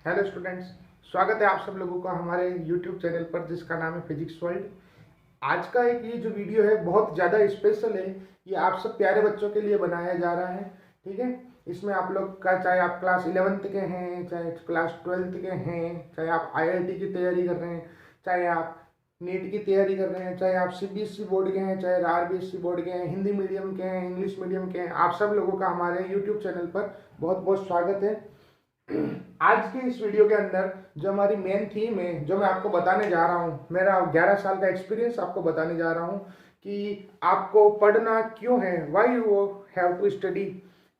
Hello students, स्वागत है आप सब लोगों का हमारे यूट्यूब चैनल पर जिसका नाम है फिजिक्स वर्ल्ड। आज का एक ये जो वीडियो है बहुत ज़्यादा स्पेशल है। ये आप सब प्यारे बच्चों के लिए बनाया जा रहा है। ठीक है, इसमें आप लोग का चाहे आप क्लास 11th के हैं, चाहे क्लास 12th के हैं, चाहे आप आईआईटी की तैयारी कर रहे हैं, चाहे आप नीट की तैयारी कर रहे हैं, चाहे आप सीबीएसई बोर्ड के हैं, चाहे आरबीएसई बोर्ड के हैं, हिंदी मीडियम के हैं, इंग्लिश मीडियम के हैं, आप सब लोगों का हमारे यूट्यूब चैनल पर बहुत बहुत स्वागत है। आज के इस वीडियो के अंदर जो हमारी मेन थीम है, जो मैं आपको बताने जा रहा हूँ, मेरा 11 साल का एक्सपीरियंस आपको बताने जा रहा हूँ कि आपको पढ़ना क्यों है, why you have to study.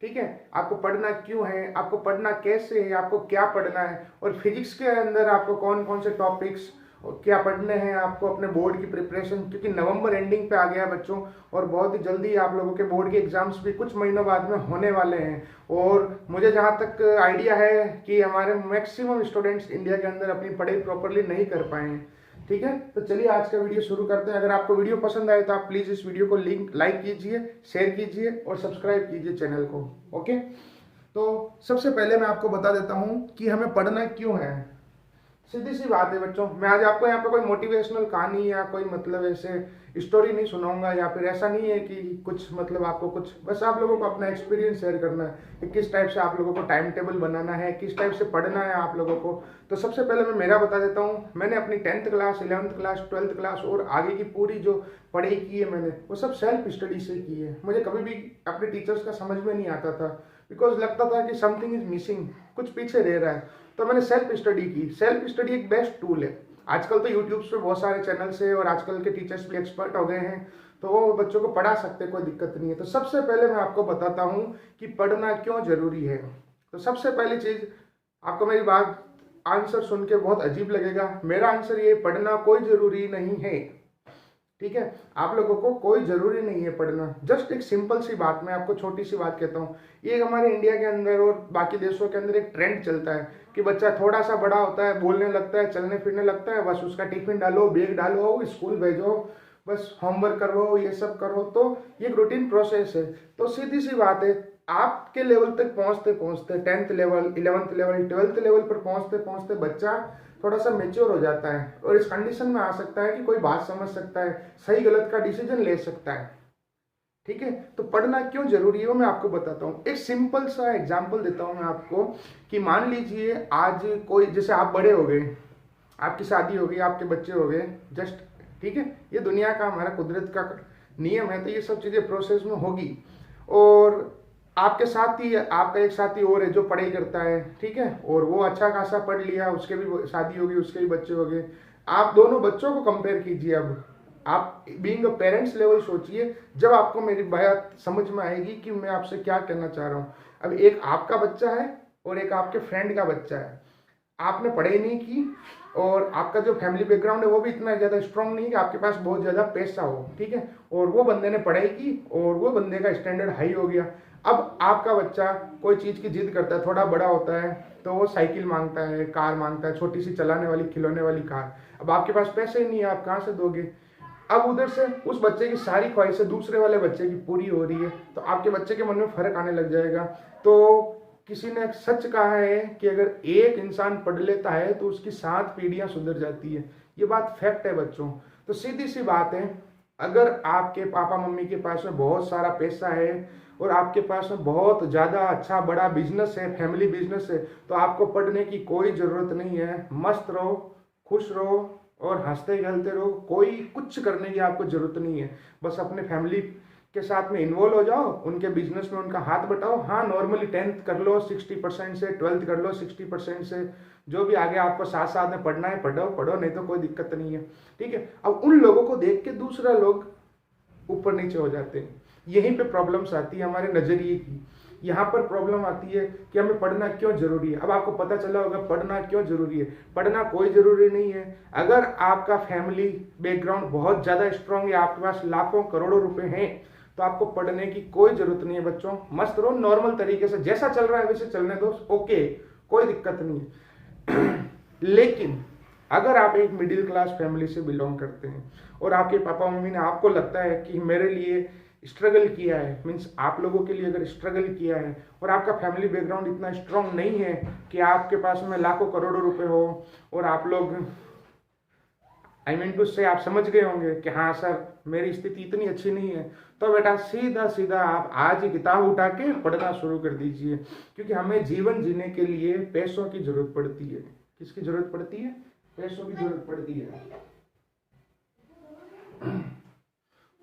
ठीक है, आपको पढ़ना क्यों है, आपको पढ़ना कैसे है, आपको क्या पढ़ना है, और फिजिक्स के अंदर आपको कौन कौन से टॉपिक्स और क्या पढ़ने हैं आपको अपने बोर्ड की प्रिपरेशन, क्योंकि नवंबर एंडिंग पे आ गया बच्चों, और बहुत ही जल्दी आप लोगों के बोर्ड के एग्जाम्स भी कुछ महीनों बाद में होने वाले हैं। और मुझे जहाँ तक आइडिया है कि हमारे मैक्सिमम स्टूडेंट्स इंडिया के अंदर अपनी पढ़ाई प्रॉपरली नहीं कर पाए हैं। ठीक है, तो चलिए आज का वीडियो शुरू करते हैं। अगर आपको वीडियो पसंद आए तो आप प्लीज़ इस वीडियो को लाइक कीजिए, शेयर कीजिए और सब्सक्राइब कीजिए चैनल को। ओके, तो सबसे पहले मैं आपको बता देता हूँ कि हमें पढ़ना क्यों है। सीधी सी बात है बच्चों, मैं आज आपको यहाँ पे कोई मोटिवेशनल कहानी या कोई मतलब ऐसे स्टोरी नहीं सुनाऊंगा, या फिर ऐसा नहीं है कि कुछ मतलब आपको कुछ, बस आप लोगों को अपना एक्सपीरियंस शेयर करना है कि किस टाइप से आप लोगों को टाइम टेबल बनाना है, किस टाइप से पढ़ना है आप लोगों को। तो सबसे पहले मैं मेरा बता देता हूँ। मैंने अपनी 10th class, 11th class, 12th class और आगे की पूरी जो पढ़ाई की है मैंने, वो सब सेल्फ स्टडी से की है। मुझे कभी भी अपने टीचर्स का समझ में नहीं आता था, बिकॉज लगता था कि समथिंग इज मिसिंग, कुछ पीछे रह रहा है। तो मैंने सेल्फ स्टडी की। सेल्फ स्टडी एक बेस्ट टूल है। आजकल तो यूट्यूब पे बहुत सारे चैनल्स है और आजकल के टीचर्स भी एक्सपर्ट हो गए हैं, तो वो बच्चों को पढ़ा सकते हैं, कोई दिक्कत नहीं है। तो सबसे पहले मैं आपको बताता हूँ कि पढ़ना क्यों जरूरी है। तो सबसे पहली चीज, आपको मेरी बात आंसर सुन के बहुत अजीब लगेगा। मेरा आंसर ये, पढ़ना कोई जरूरी नहीं है। ठीक है, आप लोगों को कोई जरूरी नहीं है पढ़ना। जस्ट एक सिंपल सी बात, मैं आपको छोटी सी बात कहता हूँ। ये हमारे इंडिया के अंदर और बाकी देशों के अंदर एक ट्रेंड चलता है कि बच्चा थोड़ा सा बड़ा होता है, बोलने लगता है, चलने फिरने लगता है, बस उसका टिफिन डालो, बैग डालो, स्कूल भेजो, बस होमवर्क करो, ये सब करो। तो ये एक रूटीन प्रोसेस है। तो सीधी सी बात है, आपके लेवल तक पहुंचते पहुंचते 10th level, 11th level, 12th level पर पहुंचते पहुंचते बच्चा थोड़ा सा मेच्योर हो जाता है और इस कंडीशन में आ सकता है कि कोई बात समझ सकता है, सही गलत का डिसीजन ले सकता है। ठीक है, तो पढ़ना क्यों जरूरी है वो मैं आपको बताता हूँ। एक सिंपल सा एग्जांपल देता हूँ मैं आपको कि मान लीजिए आज कोई, जैसे आप बड़े हो गए, आपकी शादी हो गई, आपके बच्चे हो गए, जस्ट, ठीक है, ये दुनिया का हमारा कुदरत का नियम है, तो ये सब चीज़ें प्रोसेस में होगी। और आपके साथ ही आपका एक साथी और है जो पढ़ाई करता है, ठीक है, और वो अच्छा खासा पढ़ लिया, उसके भी शादी होगी, उसके भी बच्चे हो गए। आप दोनों बच्चों को कंपेयर कीजिए। अब आप बीइंग अ पेरेंट्स लेवल सोचिए, जब आपको मेरी बात समझ में आएगी कि मैं आपसे क्या कहना चाह रहा हूँ। अब एक आपका बच्चा है और एक आपके फ्रेंड का बच्चा है। आपने पढ़ाई नहीं की और आपका जो फैमिली बैकग्राउंड है वो भी इतना ज़्यादा स्ट्रांग नहीं कि आपके पास बहुत ज़्यादा पैसा हो, ठीक है, और वो बंदे ने पढ़ाई की और वो बंदे का स्टैंडर्ड हाई हो गया। अब आपका बच्चा कोई चीज़ की जिद करता है, थोड़ा बड़ा होता है, तो वो साइकिल मांगता है, कार मांगता है, छोटी सी चलाने वाली, खिलौने वाली कार। अब आपके पास पैसे ही नहीं है, आप कहाँ से दोगे। अब उधर से उस बच्चे की सारी ख्वाहिशें दूसरे वाले बच्चे की पूरी हो रही है, तो आपके बच्चे के मन में फर्क आने लग जाएगा। तो किसी ने सच कहा है कि अगर एक इंसान पढ़ लेता है तो उसकी 7 पीढ़ियां सुधर जाती है। ये बात फैक्ट है बच्चों। तो सीधी सी बात है, अगर आपके पापा मम्मी के पास में बहुत सारा पैसा है और आपके पास में बहुत ज़्यादा अच्छा बड़ा बिजनेस है, फैमिली बिजनेस है, तो आपको पढ़ने की कोई ज़रूरत नहीं है। मस्त रहो, खुश रहो और हंसते खेलते रहो, कोई कुछ करने की आपको ज़रूरत नहीं है। बस अपने फैमिली के साथ में इन्वॉल्व हो जाओ, उनके बिजनेस में उनका हाथ बटाओ। हाँ, नॉर्मली 10th कर लो 60% से, 12th कर लो 60% से, जो भी आगे आपको साथ साथ में पढ़ना है पढ़ो, पढ़ो, नहीं तो कोई दिक्कत नहीं है। ठीक है, अब उन लोगों को देख के दूसरा लोग ऊपर नीचे हो जाते हैं। यहीं पे प्रॉब्लम्स आती है हमारे नजरिए की। यहाँ पर प्रॉब्लम आती है कि हमें पढ़ना क्यों जरूरी है। अब आपको पता चला होगा पढ़ना क्यों जरूरी है। पढ़ना कोई जरूरी नहीं है। अगर आपका फैमिली बैकग्राउंड बहुत ज्यादा स्ट्रांग है, आपके पास लाखों करोड़ों रुपए हैं, तो आपको पढ़ने की कोई जरूरत नहीं है बच्चों। मस्त रहो, नॉर्मल तरीके से जैसा चल रहा है वैसे चलने दो, ओके, कोई दिक्कत नहीं है। लेकिन अगर आप एक मिडिल क्लास फैमिली से बिलोंग करते हैं और आपके पापा मम्मी ने, आपको लगता है कि मेरे लिए स्ट्रगल किया है, मीन्स आप लोगों के लिए अगर स्ट्रगल किया है और आपका फैमिली बैकग्राउंड इतना स्ट्रांग नहीं है कि आपके पास में लाखों करोड़ों रुपए हो और आप लोग आई मीन टू से आप समझ गए होंगे कि हाँ सर मेरी स्थिति इतनी अच्छी नहीं है, तो बेटा सीधा सीधा आप आज ही किताब उठा के पढ़ना शुरू कर दीजिए, क्योंकि हमें जीवन जीने के लिए पैसों की जरूरत पड़ती है। किसकी जरूरत पड़ती है? पैसों की जरूरत पड़ती है।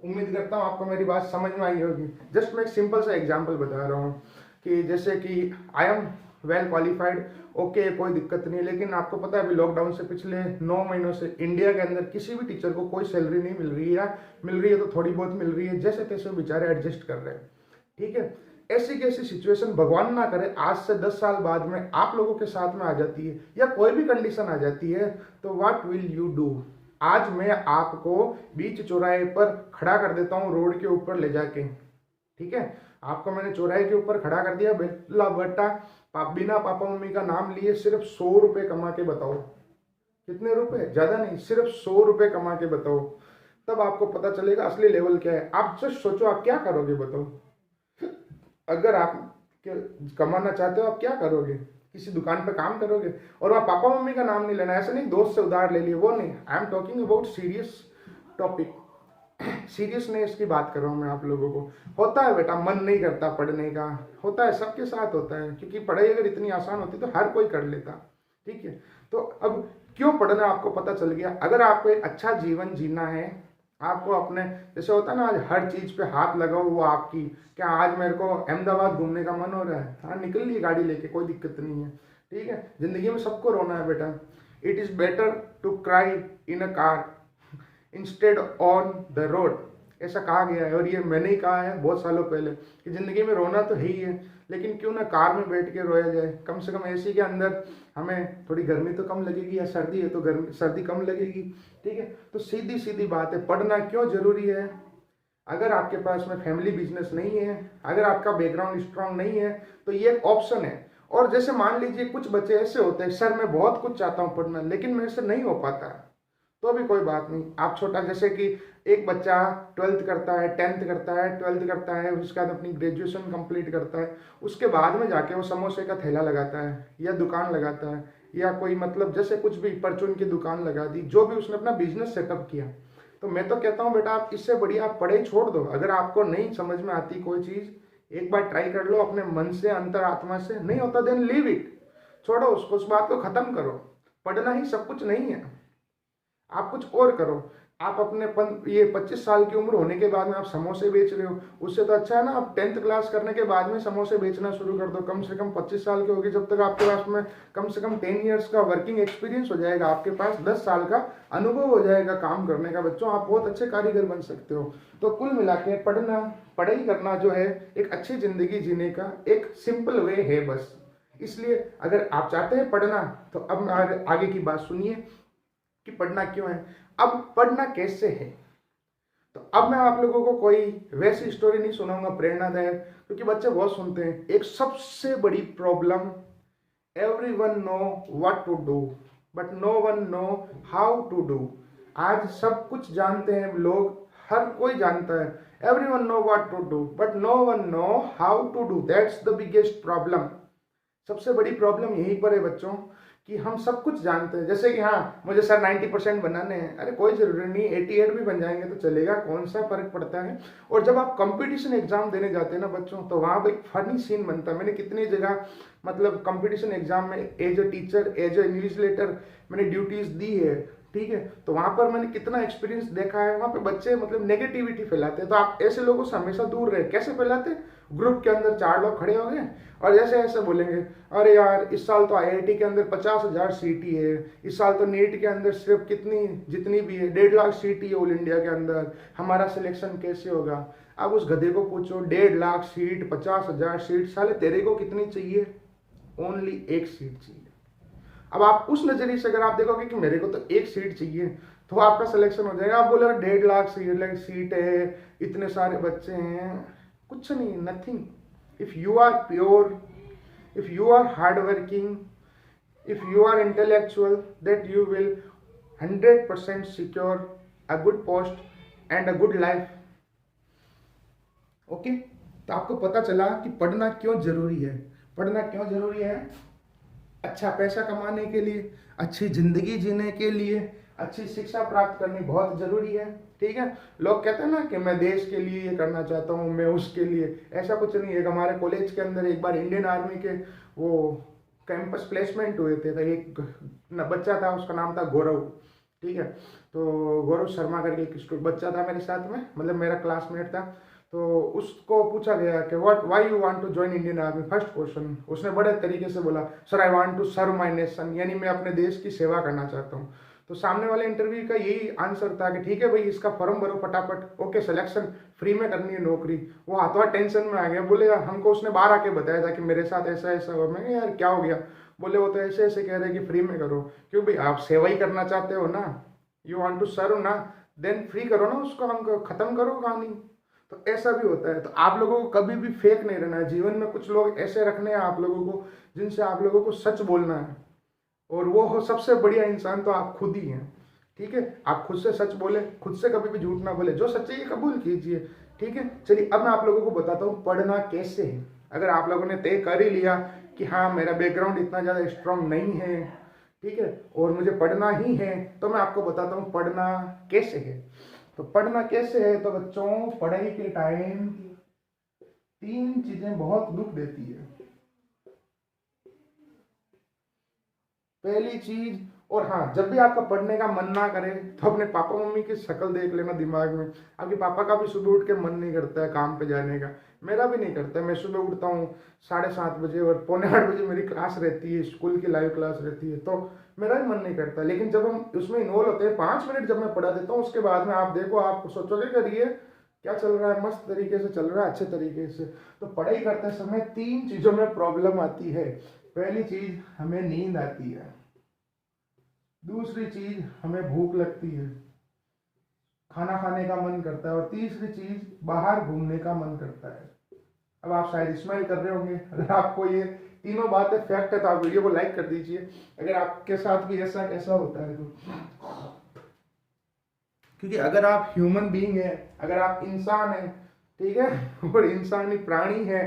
उम्मीद करता हूँ आपको मेरी बात समझ में आई होगी। जस्ट मैं एक सिंपल सा एग्जांपल बता रहा हूँ कि जैसे कि I am well qualified, okay कोई दिक्कत नहीं, लेकिन आपको पता है अभी लॉकडाउन से पिछले 9 महीनों से इंडिया के अंदर किसी भी टीचर को कोई सैलरी नहीं मिल रही है, या मिल रही है तो थोड़ी बहुत मिल रही है, जैसे तैसे बेचारे एडजस्ट कर रहे हैं। ठीक है, ऐसी कैसी सिचुएशन भगवान ना करे आज से 10 साल बाद में आप लोगों के साथ में आ जाती है, या कोई भी कंडीशन आ जाती है, तो व्हाट विल यू डू? आज मैं आपको बीच चौराहे पर खड़ा कर देता हूँ, रोड के ऊपर ले जाके। ठीक है, आपको मैंने चौराहे के ऊपर खड़ा कर दिया, बेटा बेटा बिना पापा मम्मी का नाम लिए सिर्फ 100 रुपए कमा के बताओ। कितने रुपए? ज्यादा नहीं, सिर्फ 100 रुपए कमा के बताओ, तब आपको पता चलेगा असली लेवल क्या है। आप जस्ट सोचो आप क्या करोगे, बताओ। अगर आप कमाना चाहते हो आप क्या करोगे? किसी दुकान पे काम करोगे? और वहाँ पापा मम्मी का नाम नहीं लेना, ऐसा नहीं दोस्त से उधार ले लिए, वो नहीं। I am talking about serious topic, seriousness की बात कर रहा हूँ मैं आप लोगों को। होता है बेटा, मन नहीं करता पढ़ने का, होता है, सबके साथ होता है, क्योंकि पढ़ाई अगर इतनी आसान होती तो हर कोई कर लेता। ठीक है, तो अब क्यों पढ़ना आपको पता चल गया। अगर आपको एक अच्छा जीवन जीना है, आपको अपने जैसे होता है ना, आज हर चीज पे हाथ लगाओ वो आपकी, क्या आज मेरे को अहमदाबाद घूमने का मन हो रहा है, हाँ निकल लिए गाड़ी लेके, कोई दिक्कत नहीं है। ठीक है, जिंदगी में सबको रोना है बेटा। It is better to cry in a car instead on the road, ऐसा कहा गया है, और ये मैंने ही कहा है बहुत सालों पहले कि जिंदगी में रोना तो है ही है, लेकिन क्यों ना कार में बैठ के रोया जाए, कम से कम एसी के अंदर हमें थोड़ी गर्मी तो कम लगेगी, या सर्दी है तो गर्मी सर्दी कम लगेगी। ठीक है, तो सीधी सीधी बात है, पढ़ना क्यों जरूरी है। अगर आपके पास में फैमिली बिजनेस नहीं है, अगर आपका बैकग्राउंड स्ट्रांग नहीं है, तो ये एक ऑप्शन है। और जैसे मान लीजिए कुछ बच्चे ऐसे होते हैं, सर मैं बहुत कुछ चाहता हूँ पढ़ना लेकिन मेरे से नहीं हो पाता, तो भी कोई बात नहीं। आप छोटा, जैसे कि एक बच्चा 12th करता है, 10th करता है, 12th करता है, उसके बाद अपनी ग्रेजुएशन कंप्लीट करता है, उसके बाद में जाके वो समोसे का ठेला लगाता है, या दुकान लगाता है, या कोई मतलब जैसे कुछ भी परचून की दुकान लगा दी, जो भी उसने अपना बिजनेस सेटअप किया। तो मैं तो कहता हूँ बेटा, आप इससे बढ़िया आप पढ़ाई छोड़ दो। अगर आपको नहीं समझ में आती कोई चीज़, एक बार ट्राई कर लो अपने मन से, अंतर आत्मा से, नहीं होता देन लीव इट, छोड़ो उसको, उस बात को खत्म करो। पढ़ना ही सब कुछ नहीं है, आप कुछ और करो। आप अपने ये 25 साल की उम्र होने के बाद में आप समोसे बेच रहे हो, उससे तो अच्छा है ना आप 10th क्लास करने के बाद में समोसे बेचना शुरू कर दो। कम से कम 25 साल के होगी, जब तक आपके पास में कम से कम 10 ईयर्स का वर्किंग एक्सपीरियंस हो जाएगा, आपके पास 10 साल का अनुभव हो जाएगा काम करने का, बच्चों आप बहुत अच्छे कारीगर बन सकते हो। तो कुल मिला के पढ़ाई करना जो है एक अच्छी जिंदगी जीने का एक सिंपल वे है बस। इसलिए अगर आप चाहते हैं पढ़ना, तो अब आगे की बात सुनिए कि पढ़ना क्यों है, अब पढ़ना कैसे है। तो अब मैं आप लोगों को कोई वैसी स्टोरी नहीं सुनाऊंगा प्रेरणादायक, क्योंकि बच्चे बहुत सुनते हैं। एक सबसे बड़ी problem, everyone know what to do but no one know how to do. आज सब कुछ जानते हैं लोग, हर कोई जानता है, everyone know what to do but no one know how to do, that's the biggest problem. सबसे बड़ी प्रॉब्लम यहीं पर है बच्चों, कि हम सब कुछ जानते हैं। जैसे कि हाँ मुझे सर 90% बनाने हैं, अरे कोई जरूरी नहीं, 88 भी बन जाएंगे तो चलेगा, कौन सा फर्क पड़ता है। और जब आप कंपटीशन एग्जाम देने जाते हैं ना बच्चों, तो वहाँ पर एक फनी सीन बनता है। मैंने कितनी जगह मतलब कंपटीशन एग्जाम में as a teacher, as a invigilator मैंने ड्यूटीज दी है। ठीक है, तो वहां पर मैंने कितना एक्सपीरियंस देखा है, वहां पे बच्चे मतलब नेगेटिविटी फैलाते हैं। तो आप ऐसे लोगों से हमेशा दूर रहे। कैसे फैलाते? ग्रुप के अंदर 4 लोग खड़े हो गए और जैसे ऐसे बोलेंगे, अरे यार इस साल तो आईआईटी के अंदर 50,000 सीटी है, इस साल तो नीट के अंदर सिर्फ कितनी जितनी भी है 1.5 लाख सीटी है ऑल इंडिया के अंदर, हमारा सिलेक्शन कैसे होगा। अब उस गधे को पूछो, 1.5 लाख सीट, 50,000 सीट, साले तेरे को कितनी चाहिए? ओनली 1 सीट चाहिए। अब आप उस नजरिए से अगर आप देखोगे कि मेरे को तो 1 सीट चाहिए, तो आपका सिलेक्शन हो जाएगा। आप बोले 1.5 लाख सीट है, इतने सारे बच्चे हैं, कुछ नहीं, nothing. If you are pure, if you are hard working, if you are intellectual, that you will 100% secure a good post and a good life. Okay, तो आपको पता चला कि पढ़ना क्यों जरूरी है। पढ़ना क्यों जरूरी है? अच्छा पैसा कमाने के लिए, अच्छी जिंदगी जीने के लिए, अच्छी शिक्षा प्राप्त करनी बहुत जरूरी है। ठीक है, लोग कहते हैं ना कि मैं देश के लिए ये करना चाहता हूँ, मैं उसके लिए, ऐसा कुछ नहीं है। हमारे कॉलेज के अंदर एक बार इंडियन आर्मी के वो कैंपस प्लेसमेंट हुए थे, तो एक बच्चा था, उसका नाम था गौरव। ठीक है, तो गौरव शर्मा करके एक बच्चा था मेरे साथ में, मतलब मेरा क्लासमेट था। तो उसको पूछा गया कि what why you want to join Indian army, first question उसने बड़े तरीके से बोला, sir I want to serve my nation, यानी मैं अपने देश की सेवा करना चाहता हूँ। तो सामने वाले इंटरव्यू का यही आंसर था कि ठीक है भाई, इसका फॉर्म भरो फटाफट, ओके सिलेक्शन, फ्री में करनी है नौकरी। वो हाथों हाथ टेंशन में आ गया, बोले हमको उसने बाहर आके बताया था कि मेरे साथ ऐसा ऐसा हुआ। मैं यार क्या हो गया? बोले वो तो ऐसे ऐसे कह रहे हैं कि फ्री में करो। क्यों भाई, आप सेवा ही करना चाहते हो ना, यू वांट टू सर्व ना, देन फ्री करो ना उसको, हमको खत्म करो कहानी। तो ऐसा भी होता है। तो आप लोगों को कभी भी फेक नहीं रहना है जीवन में। कुछ लोग ऐसे रखने हैं आप लोगों को जिनसे आप लोगों को सच बोलना है, और वो हो सबसे बढ़िया इंसान तो आप खुद ही हैं। ठीक है, आप खुद से सच बोले, खुद से कभी भी झूठ ना बोले, जो सच्चाई है कबूल कीजिए। ठीक है, चलिए अब मैं आप लोगों को बताता हूँ पढ़ना कैसे है। अगर आप लोगों ने तय कर ही लिया कि हाँ मेरा बैकग्राउंड इतना ज़्यादा स्ट्रांग नहीं है, ठीक है, और मुझे पढ़ना ही है, तो मैं आपको बताता हूँ पढ़ना कैसे है। तो पढ़ना कैसे है, तो बच्चों पढ़ाई के टाइम तीन चीजें बहुत दुख देती है। पहली चीज, और हाँ, जब भी आपका पढ़ने का मन ना करे तो अपने पापा मम्मी की शक्ल देख लेना दिमाग में। आपके पापा का भी सुबह उठ के मन नहीं करता है काम पे जाने का, मेरा भी नहीं करता है। मैं सुबह उठता हूँ 7:30 बजे, और 7:45 मेरी क्लास रहती है, स्कूल की लाइव क्लास रहती है, तो मेरा भी मन नहीं करता। लेकिन जब हम उसमें इन्वॉल्व होते हैं, 5 मिनट जब मैं पढ़ा देता हूँ, उसके बाद में आप देखो, आप सोचोगे करिए क्या चल रहा है, मस्त तरीके से चल रहा है, अच्छे तरीके से। तो पढ़ाई करते समय तीन चीजों में प्रॉब्लम आती है। पहली चीज, हमें नींद आती है। दूसरी चीज, हमें भूख लगती है, खाना खाने का मन करता है। और तीसरी चीज, बाहर घूमने का मन करता है। अब आप शायद स्माइल कर रहे होंगे। अगर आपको ये तीनों बातें फैक्ट है तो आप वीडियो को लाइक कर दीजिए, अगर आपके साथ भी ऐसा कैसा होता है तो। क्योंकि अगर आप ह्यूमन बीइंग है, अगर आप इंसान है, ठीक है, और इंसानी प्राणी है,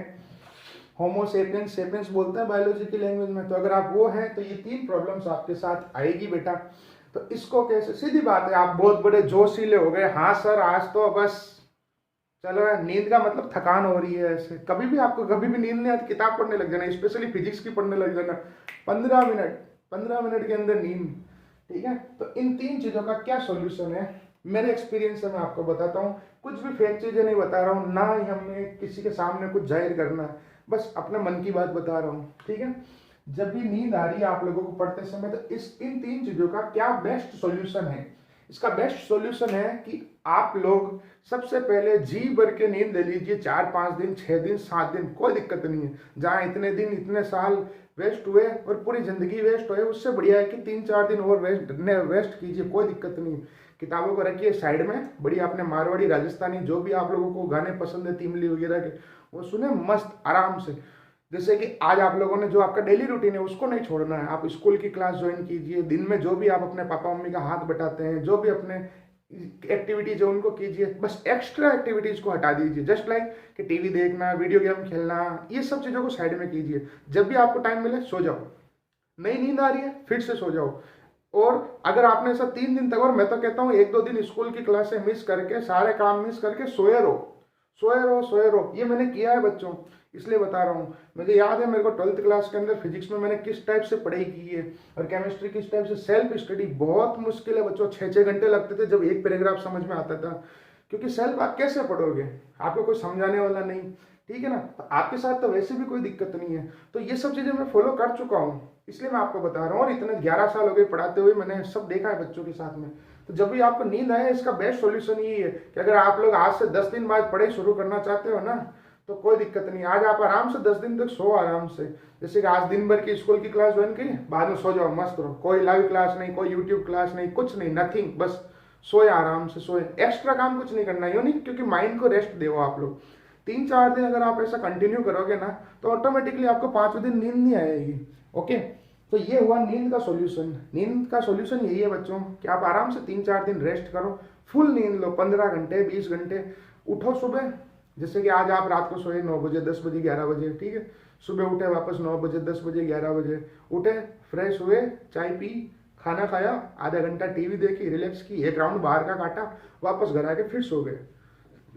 होमो सेपियंस, सेपियंस बोलते हैं बायोलॉजी की लैंग्वेज में, तो अगर आप वो हैं तो ये तीन प्रॉब्लम्स आपके साथ आएगी बेटा। तो इसको कैसे, सीधी बात है, आप बहुत बड़े जोशीले हो गए, हाँ सर आज तो बस चलो यार, नींद का मतलब थकान हो रही है, ऐसे कभी भी आपको कभी भी नींद नहीं आती, किताब पढ़ने लग जाना, स्पेशली फिजिक्स की पढ़ने लग जाना, 15 मिनट, 15 मिनट के अंदर नींद। ठीक है, तो इन तीन चीजों का क्या सॉल्यूशन है, मेरे एक्सपीरियंस से मैं आपको बताता हूँ। कुछ भी फेक चीजें नहीं बता रहा हूँ, ना ही हमें किसी के सामने कुछ जाहिर करना है, बस अपने मन की बात बता रहा हूँ। ठीक है, जब भी नींद आ रही है आप लोगों को पढ़ते समय, तो इन तीन चीजों का क्या बेस्ट सॉल्यूशन है। इसका बेस्ट सॉल्यूशन है कि आप लोग सबसे पहले जी भर के नींद ले लीजिए, 4-5 दिन, 6 दिन, 7 दिन, कोई दिक्कत नहीं है। जहाँ इतने दिन, इतने साल वेस्ट हुए और पूरी जिंदगी वेस्ट हुए, उससे बढ़िया है कि 3-4 दिन और वेस्ट कीजिए, कोई दिक्कत नहीं। किताबों को रखिए साइड में, बढ़िया अपने मारवाड़ी, राजस्थानी, जो भी आप लोगों को गाने पसंद है, तिमली वगैरह के, वो सुने मस्त आराम से। जैसे कि आज आप लोगों ने जो आपका डेली रूटीन है उसको नहीं छोड़ना है, आप स्कूल की क्लास ज्वाइन कीजिए, दिन में जो भी आप अपने पापा मम्मी का हाथ बटाते हैं, जो भी अपने एक्टिविटीज है उनको कीजिए, बस एक्स्ट्रा एक्टिविटीज को हटा दीजिए। जस्ट लाइक कि टीवी देखना, वीडियो गेम खेलना, ये सब चीज़ों को साइड में कीजिए। जब भी आपको टाइम मिले सो जाओ, नई नींद आ रही है फिर से सो जाओ। और अगर आपने ऐसा 3 दिन तक, और मैं तो कहता हूँ 1-2 दिन स्कूल की क्लासें मिस करके, सारे काम मिस करके सोए रहो, सोए रहो, सोए रहो। ये मैंने किया है बच्चों, इसलिए बता रहा हूँ। मुझे याद है मेरे को 12th क्लास के अंदर फिजिक्स में मैंने किस टाइप से पढ़ाई की है, और केमिस्ट्री किस टाइप से, सेल्फ स्टडी बहुत मुश्किल है बच्चों, 6-6 घंटे लगते थे जब एक पैराग्राफ समझ में आता था। क्योंकि सेल्फ आप कैसे पढ़ोगे, आपको कोई समझाने वाला नहीं, ठीक है ना, तो आपके साथ तो वैसे भी कोई दिक्कत नहीं है। तो ये सब चीज़ें मैं फॉलो कर चुका हूँ, इसलिए मैं आपको बता रहा हूँ। और इतने 11 साल हो गए पढ़ाते हुए, मैंने सब देखा है बच्चों के साथ में। तो जब भी आपको नींद आए, इसका बेस्ट सॉल्यूशन यही है कि अगर आप लोग आज से 10 दिन बाद पढ़ाई शुरू करना चाहते हो ना, तो कोई दिक्कत नहीं, आज आप आराम से 10 दिन तक सो आराम से। जैसे कि आज दिन भर की स्कूल की क्लास ज्वाइन करिए, बाद में सो जाओ, मस्त रहो, कोई लाइव क्लास नहीं, कोई यूट्यूब क्लास नहीं, कुछ नहीं, नथिंग, बस सोए आराम से, सोए, एक्स्ट्रा काम कुछ नहीं करना, यूँ नहीं, क्योंकि माइंड को रेस्ट दो आप लोग। 3-4 दिन अगर आप ऐसा कंटिन्यू करोगे ना, तो ऑटोमेटिकली आपको 5वें दिन नींद नहीं आएगी। ओके, तो ये हुआ नींद का सॉल्यूशन। नींद का सॉल्यूशन यही है बच्चों कि आप आराम से 3-4 दिन रेस्ट करो, फुल नींद लो, 15 घंटे, 20 घंटे, उठो सुबह, जैसे कि आज आप रात को सोए 9 बजे, 10 बजे, 11 बजे, ठीक है, सुबह उठे वापस 9 बजे, 10 बजे, 11 बजे उठे, फ्रेश हुए, चाय पी, खाना खाया, आधा घंटा टीवी देखी, रिलैक्स की, एक राउंड बाहर का काटा, वापस घर आके फिर सो गए।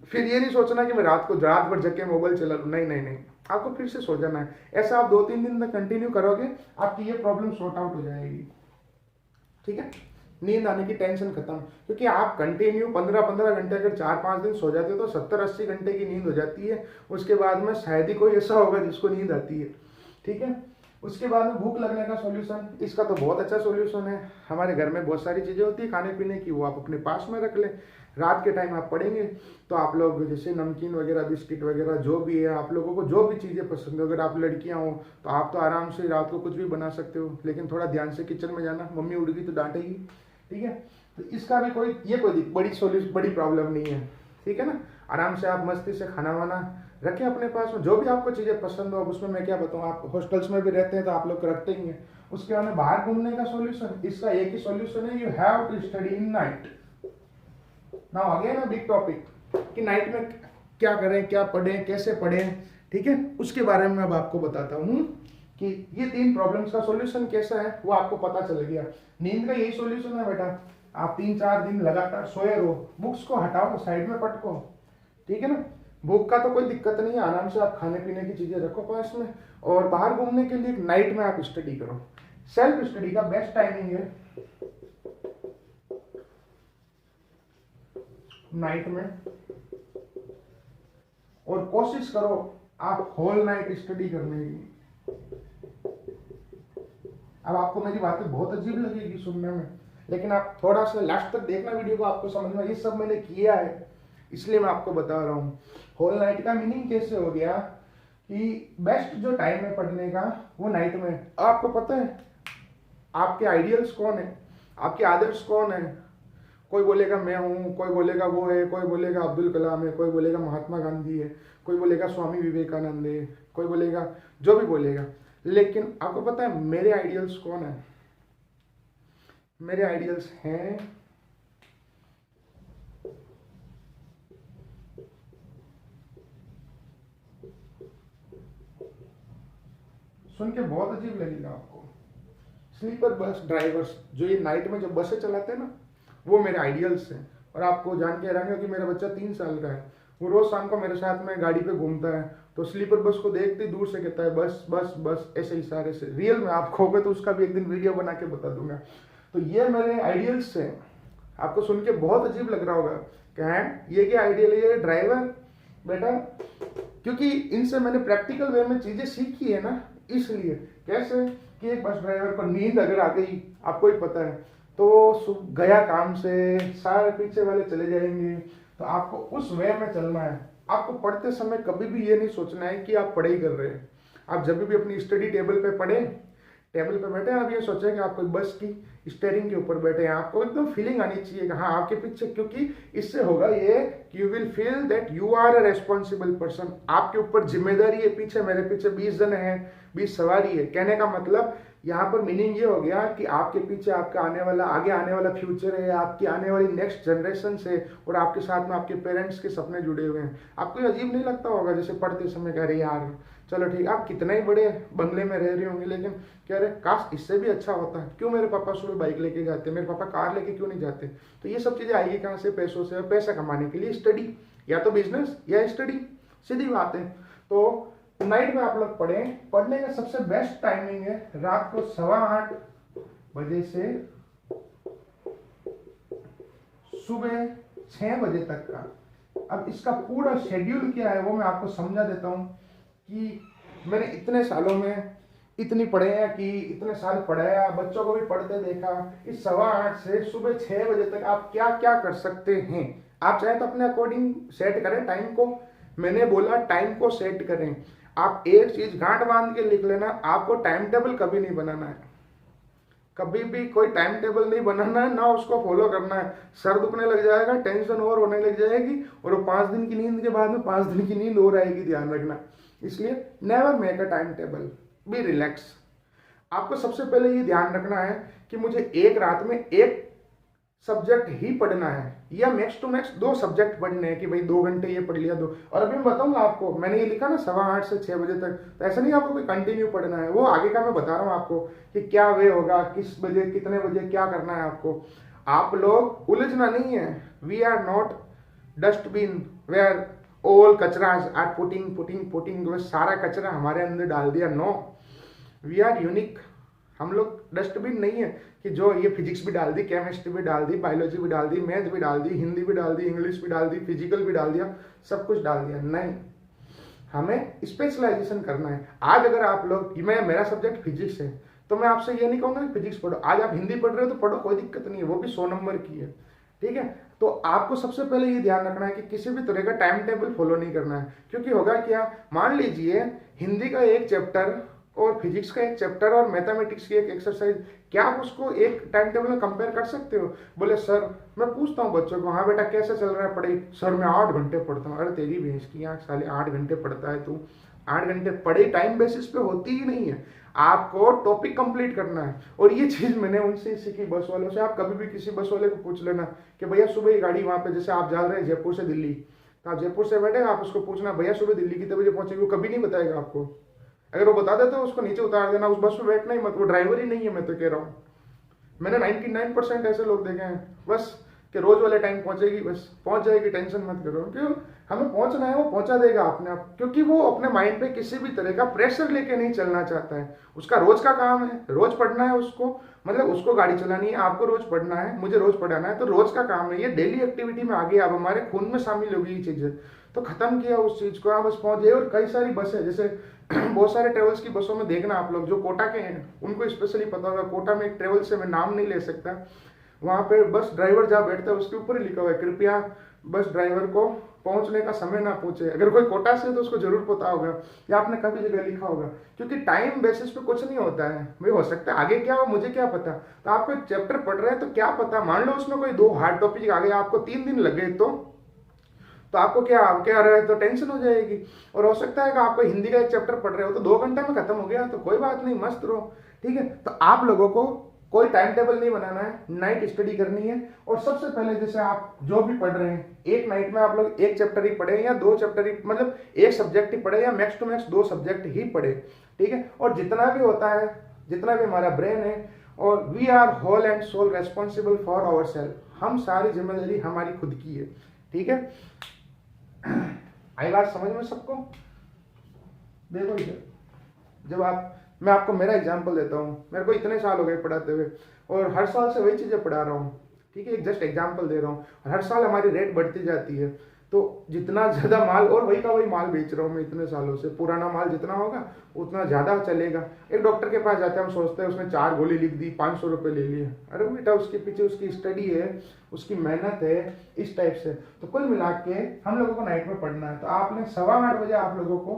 फिर ये नहीं सोचना कि मैं रात भर जग के मोबाइल चला लूँ, नहीं नहीं नहीं, आपको फिर से सो जाना है। ऐसा आप 2-3 दिन तक कंटिन्यू करोगे, आपकी ये प्रॉब्लम सॉर्ट आउट हो जाएगी, ठीक है। नींद आने की टेंशन खत्म, क्योंकि आप कंटिन्यू 15-15 घंटे अगर 4-5 दिन सो जाते हो तो 70-80 घंटे की नींद हो जाती है। उसके बाद में शायद ही कोई ऐसा होगा जिसको नींद आती है, ठीक है। उसके बाद में भूख लगने का सॉल्यूशन, इसका तो बहुत अच्छा सॉल्यूशन है। हमारे घर में बहुत सारी चीज़ें होती है खाने पीने की, वो आप अपने पास में रख लें। रात के टाइम आप पढ़ेंगे तो आप लोग जैसे नमकीन वगैरह, बिस्किट वगैरह, जो भी है आप लोगों को जो भी चीज़ें पसंद है, अगर आप लड़कियां हो तो आप तो आराम से रात को कुछ भी बना सकते हो, लेकिन थोड़ा ध्यान से किचन में जाना, मम्मी उड़ गई तो डांटेगी, ठीक है। तो इसका भी कोई बड़ी प्रॉब्लम नहीं है, ठीक है ना। आराम से आप मस्ती से खाना वाना रखें अपने पास में, जो भी आपको चीज़ें पसंद हो। अब उसमें मैं क्या बताऊँ, आप हॉस्टल्स में भी रहते हैं तो आप लोग रखते ही हैं। उसके बाद में बाहर घूमने का सॉल्यूशन, इसका एक ही सॉल्यूशन है, you have to study in night. Now again a big topic कि नाइट में क्या करें, क्या पढ़ें, कैसे पढ़ें, ठीक है। उसके बारे में अब आपको बताता हूँ कि ये 3 प्रॉब्लम्स का सॉल्यूशन कैसा है, वो आपको पता चल गया। नींद का यही सॉल्यूशन है बेटा, आप 3-4 दिन लगातार सोए रहो, बुक्स को हटाओ, साइड में पटको, ठीक है ना। भूख का तो कोई दिक्कत नहीं है, आराम से आप खाने पीने की चीजें रखो पास में, और बाहर घूमने के लिए नाइट में आप स्टडी करो। सेल्फ स्टडी का बेस्ट टाइमिंग है नाइट में, और कोशिश करो आप होल नाइट स्टडी करने की। अब आपको मेरी बातें बहुत अजीब लगेगी सुनने में, लेकिन आप थोड़ा सा लास्ट तक देखना वीडियो को, आपको समझ में, ये सब मैंने किया है इसलिए मैं आपको बता रहा हूँ। होल नाइट का मीनिंग कैसे हो गया कि बेस्ट जो टाइम है पढ़ने का वो नाइट में। आपको पता है आपके आइडियल्स कौन है, आपके आदर्श कौन है। कोई बोलेगा मैं हूँ, कोई बोलेगा वो है, कोई बोलेगा अब्दुल कलाम है, कोई बोलेगा महात्मा गांधी है, कोई बोलेगा स्वामी विवेकानंद है, कोई बोलेगा जो भी बोलेगा। लेकिन आपको पता है मेरे आइडियल्स कौन है? मेरे आइडियल्स हैं सुन के बहुत अजीब लगेगा आपको, स्लीपर बस ड्राइवर्स, जो ये नाइट में जो बसें चलाते हैं ना, वो मेरे आइडियल्स हैं। और आपको जान के हैरानी होगी, मेरा बच्चा 3 साल का है, वो रोज शाम को मेरे साथ में गाड़ी पे घूमता है, तो स्लीपर बस को देखते ही दूर से कहता है बस बस बस, ऐसे इशारे से। रियल में आप खोगे तो उसका भी एक दिन वीडियो बना के बता दूंगा। तो ये मेरे आइडियल्स हैं। आपको सुन के बहुत अजीब लग रहा होगा, क्या है ये, क्या आइडियल है ये ड्राइवर बेटा, क्योंकि इनसे मैंने प्रैक्टिकल वे में चीजें सीखी है ना, इसलिए। कैसे कि एक बस ड्राइवर को नींद अगर आ गई, आपको ही पता है, तो गया काम से, सारे पीछे वाले चले जाएंगे, तो आपको उस वे में चलना है। आपको पढ़ते समय कभी भी ये नहीं सोचना है कि आप पढ़ाई कर रहे हैं। आप जब भी अपनी स्टडी टेबल पे पढ़े, टेबल पे बैठे, आप ये सोचें कि आप कोई बस की स्टीयरिंग के ऊपर बैठे हैं। आपको एकदम फीलिंग आनी चाहिए कि हाँ आपके पीछे, क्योंकि इससे होगा ये कि you will feel that you are a responsible person. आपके ऊपर जिम्मेदारी है, पीछे मेरे पीछे 20 जन हैं, 20 सवारी है। कहने का मतलब यहाँ पर मीनिंग ये हो गया कि आपके पीछे आपका आगे आने वाला फ्यूचर है, आपकी आने वाली नेक्स्ट जनरेशन से, और आपके साथ में आपके पेरेंट्स के सपने जुड़े हुए हैं। आपको अजीब नहीं लगता होगा जैसे पढ़ते समय कह रहे यार चलो ठीक, आप कितना ही बड़े बंगले में रह रहे होंगे, लेकिन कह रहे काश इससे भी अच्छा होता है, क्यों मेरे पापा सुबह बाइक लेके जाते, मेरे पापा कार लेके क्यों नहीं जाते। तो ये सब चीजें आएगी कहाँ से? पैसों से। और पैसा कमाने के लिए स्टडी, या तो बिजनेस या स्टडी, सीधी बात है। तो नाइट में आप लोग पढ़ें। पढ़ने का सबसे बेस्ट टाइमिंग है रात को 8:15 बजे से सुबह 6 बजे तक का। अब इसका पूरा शेड्यूल क्या है वो मैं आपको समझा देता हूँ कि मैंने इतने सालों में इतनी पढ़े हैं कि इतने साल पढ़ाया, बच्चों को भी पढ़ते देखा। इस 8:15 से सुबह 6 बजे तक आप क्या क्या कर सकते हैं। आप चाहे तो अपने अकॉर्डिंग सेट करें टाइम को। मैंने बोला टाइम को सेट करें। आप एक चीज गांठ बांध के लिख लेना, आपको टाइम टेबल कभी नहीं बनाना है, कभी भी कोई टाइम टेबल नहीं बनाना है, ना उसको फॉलो करना है। सर दुखने लग जाएगा, टेंशन और होने लग जाएगी, और वो 5 दिन की नींद के बाद में 5 दिन की नींद और आएगी, ध्यान रखना। इसलिए never make a time table, be relax. आपको सबसे पहले ये ध्यान रखना है कि मुझे एक रात में एक सब्जेक्ट ही पढ़ना है, या मैक्स टू मैक्स 2 सब्जेक्ट पढ़ने हैं कि भाई 2 घंटे ये पढ़ लिया 2। और अभी मैं बताऊंगा आपको, मैंने ये लिखा ना 8:15 से 6 बजे तक, तो ऐसा नहीं आपको कोई कंटिन्यू पढ़ना है, वो आगे का मैं बता रहा हूँ आपको कि क्या वे होगा, किस बजे कितने बजे क्या करना है आपको। आप लोग उलझना नहीं है। We are not dustbin where all कचराज आर पुटिंग बस सारा कचरा हमारे अंदर डाल दिया। No, we are unique. हम लोग डस्टबिन नहीं है कि जो ये फिजिक्स भी डाल दी, केमिस्ट्री भी डाल दी, बायोलॉजी भी डाल दी, मैथ भी डाल दी, हिंदी भी डाल दी, इंग्लिश भी डाल दी, फिजिकल भी डाल दिया, सब कुछ डाल दिया। नहीं, हमें स्पेशलाइजेशन करना है। आज अगर आप लोग, मेरा सब्जेक्ट फिजिक्स है, तो मैं आपसे ये नहीं कहूँगा कि फिजिक्स पढ़ो। आज आप हिंदी पढ़ रहे हो तो पढ़ो, कोई दिक्कत नहीं है, वो भी 100 नंबर की है, ठीक है। तो आपको सबसे पहले ये ध्यान रखना है कि किसी भी तरह का टाइम टेबल फॉलो नहीं करना है। क्योंकि होगा क्या, मान लीजिए हिंदी का एक चैप्टर और फिजिक्स का एक चैप्टर और मैथमेटिक्स की एक एक्सरसाइज, क्या आप उसको एक टाइम टेबल में कंपेयर कर सकते हो? बोले सर, मैं पूछता हूँ बच्चों को, हाँ बेटा कैसे चल रहा है पढ़ाई? सर मैं 8 घंटे पढ़ता हूँ। अरे तेरी भैंस की आँख साले, 8 घंटे पढ़ता है तू? 8 घंटे पढ़े टाइम बेसिस पे होती ही नहीं है। आपको टॉपिक कंप्लीट करना है। और ये चीज मैंने उनसे सीखी, बस वालों से। आप कभी भी किसी बस वाले को पूछ लेना कि भैया सुबह ही गाड़ी वहां पे, जैसे आप जा रहे हैं जयपुर से दिल्ली, तो आप जयपुर से बैठे, आप उसको पूछना भैया सुबह दिल्ली कितने बजे पहुंचेगी, वो कभी नहीं बताएगा आपको। अगर वो बता देते तो उसको नीचे उतार देना, उस बस में बैठना ही मत, वो ड्राइवर ही नहीं है। मैं तो कह रहा हूँ, मैंने 99% ऐसे लोग देखे हैं बस कि रोज वाले टाइम पहुंचेगी, बस पहुंच जाएगी, टेंशन मत करो। क्यों? हमें पहुंचना है, वो पहुंचा देगा अपने आप। क्योंकि वो अपने माइंड पे किसी भी तरह का प्रेशर लेके नहीं चलना चाहता है। उसका रोज का काम है, रोज पढ़ना है उसको, मतलब उसको गाड़ी चलानी है, आपको रोज पढ़ना है, मुझे रोज पढ़ाना है, तो रोज का काम है, ये डेली एक्टिविटी में आ गई, अब हमारे खून में शामिल होगी ये चीजें। तो खत्म किया उस चीज को, आप बस पहुंच गए। और कई सारी बसें, जैसे बहुत सारे ट्रेवल्स की बसों में देखना आप लोग, जो कोटा के हैं उनको स्पेशली पता होगा। कोटा में एक ट्रेवल से, मैं नाम नहीं ले सकता, वहां पे बस ड्राइवर जहाँ बैठता है उसके ऊपर ही लिखा हुआ है, कृपया बस ड्राइवर को पहुंचने का समय ना पूछे। अगर कोई कोटा से है तो उसको जरूर पता होगा, या आपने कभी जगह लिखा होगा। क्योंकि टाइम बेसिस पे कुछ नहीं होता है भाई, हो सकता है आगे क्या हो मुझे क्या पता। तो आप कोई चैप्टर पढ़ रहे हैं तो क्या पता, मान लो उसमें कोई 2 हार्ड टॉपिक आ गए, आपको 3 दिन लग गए, तो आपको क्या क्या रहे, तो टेंशन हो जाएगी। और हो सकता है कि आपको हिंदी का एक चैप्टर पढ़ रहे हो तो 2 घंटे में खत्म हो गया, तो कोई बात नहीं, मस्त रहो, ठीक है। तो आप लोगों को कोई टाइम टेबल नहीं बनाना है, नाइट स्टडी करनी है। और सबसे पहले जैसे आप जो भी पढ़ रहे हैं, एक नाइट में आप लोग 1 चैप्टर ही पढ़े या 2 चैप्टर ही, मतलब 1 सब्जेक्ट ही पढ़े, या मैक्स टू मैक्स 2 सब्जेक्ट ही पढ़े, ठीक है। और जितना भी होता है, जितना भी हमारा ब्रेन है, और we are whole and soul responsible for our self, हम सारी जिम्मेदारी हमारी खुद की है, ठीक है। आई बात समझ में सबको? देखो इधर, जब आप, मैं आपको मेरा एग्जांपल देता हूँ, मेरे को इतने साल हो गए पढ़ाते हुए, और हर साल से वही चीज़ें पढ़ा रहा हूँ, ठीक है। एक जस्ट एग्जांपल दे रहा हूँ, और हर साल हमारी रेट बढ़ती जाती है। तो जितना ज़्यादा माल, और वही का वही माल बेच रहा हूँ मैं इतने सालों से, पुराना माल जितना होगा उतना ज़्यादा चलेगा। एक डॉक्टर के पास जाते हैं, हम सोचते हैं उसने 4 गोली लिख दी, 500 रुपये ले लिए। अरे बेटा, उसके पीछे उसकी स्टडी है, उसकी मेहनत है, इस टाइप से। तो कुल मिला के हम लोगों को नाइट में पढ़ना है। तो आपने 8:15 बजे आप लोगों को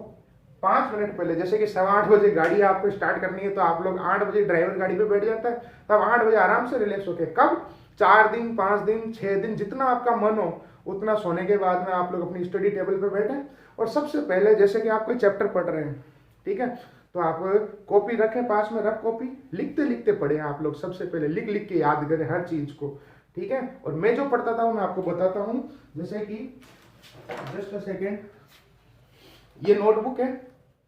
5 मिनट पहले, जैसे कि 8:15 बजे गाड़ी आपको स्टार्ट करनी है, तो आप लोग 8 बजे ड्राइवर गाड़ी पे बैठ जाता है, तब 8 बजे आराम से रिलैक्स होके, कब 4 दिन 5 दिन 6 दिन जितना आपका मन हो उतना सोने के बाद में आप लोग अपनी स्टडी टेबल पे बैठे। और सबसे पहले जैसे कि आप कोई चैप्टर पढ़ रहे हैं, ठीक है, तो आप कॉपी रखें पास में, रख कॉपी, लिखते लिखते पढ़े आप लोग। सबसे पहले लिख लिख के याद करें हर चीज को, ठीक है। और मैं जो पढ़ता था वो मैं आपको बताता हूँ, जैसे कि जस्ट अ सेकेंड, ये नोटबुक है,